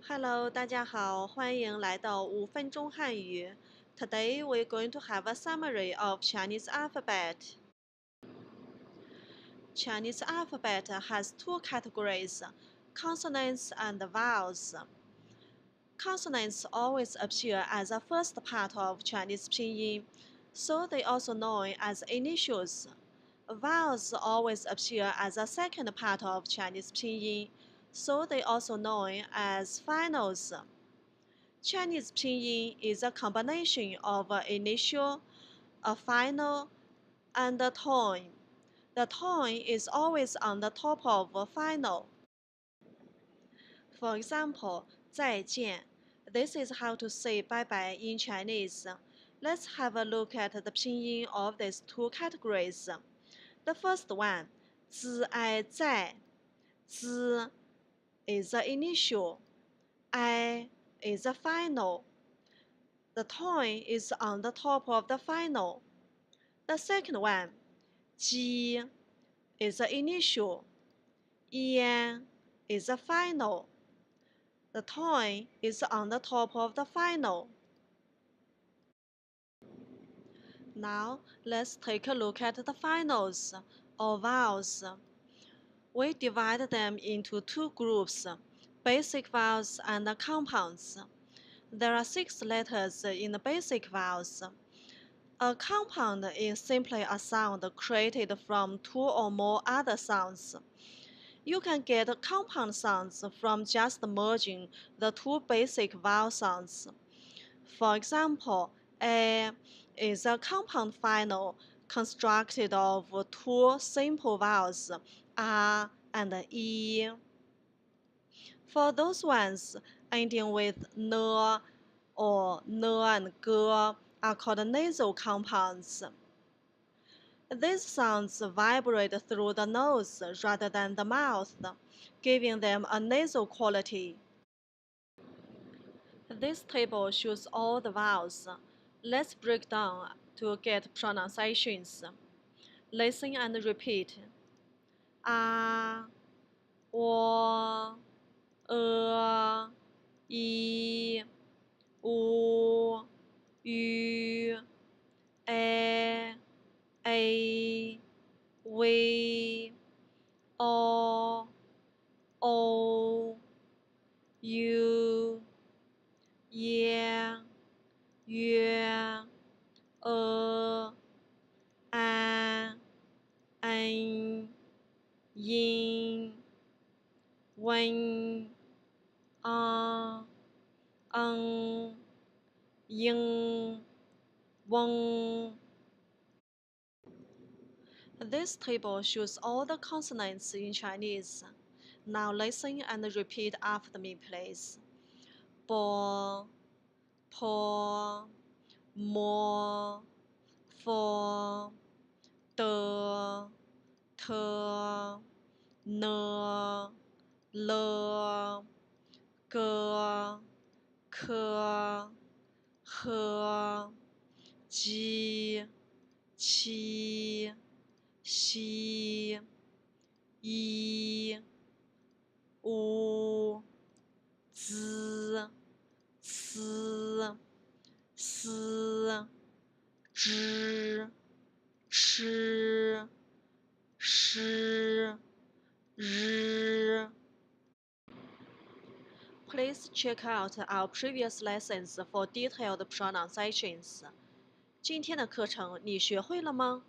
Hello，大家好，欢迎来到5分钟汉语。Today we're going to have a summary of Chinese alphabet. Chinese alphabet has two categories, consonants and vowels. Consonants always appear as the first part of Chinese Pinyin, so they also known as initials. Vowels always appear as the second part of Chinese Pinyin, so they also known as finals. Chinese Pinyin is a combination of an initial, a final, and a tone. The tone is always on the top of a final. For example, 再见. This is how to say bye-bye in Chinese. Let's have a look at the pinyin of these two categories. The first one, 自爱在. 自 is the initial. 爱 is the final. The tone is on the top of the final. The second one, ji, is the initial. Yan is the final. The tone is on the top of the final. Now, let's take a look at the finals, or vowels. We divide them into two groups, basic vowels and compounds. There are 6 letters in the basic vowels. A compound is simply a sound created from 2 or more other sounds. You can get compound sounds from just merging the 2 basic vowel sounds. For example, A is a compound final constructed of 2 simple vowels, R and E. For those ones ending with N or N and G are called nasal compounds. These sounds vibrate through the nose rather than the mouth, giving them a nasal quality. This table shows all the vowels. Let's break down to get pronunciations. Listen and repeat. A, O, E, U, Ü, A, V, O, U, Ye, Yue, An, Yin, Wen, Ying, Weng. This table shows all the consonants in Chinese. Now listen and repeat after me, please. Bo, po, mo, fo, de, te, ne, le, ge, ke, he, ji, qi, xi, yi, wu, zi, ci, si, zhi, chi, shi, ri. Please check out our previous lessons for detailed pronunciations. 今天的课程你学会了吗？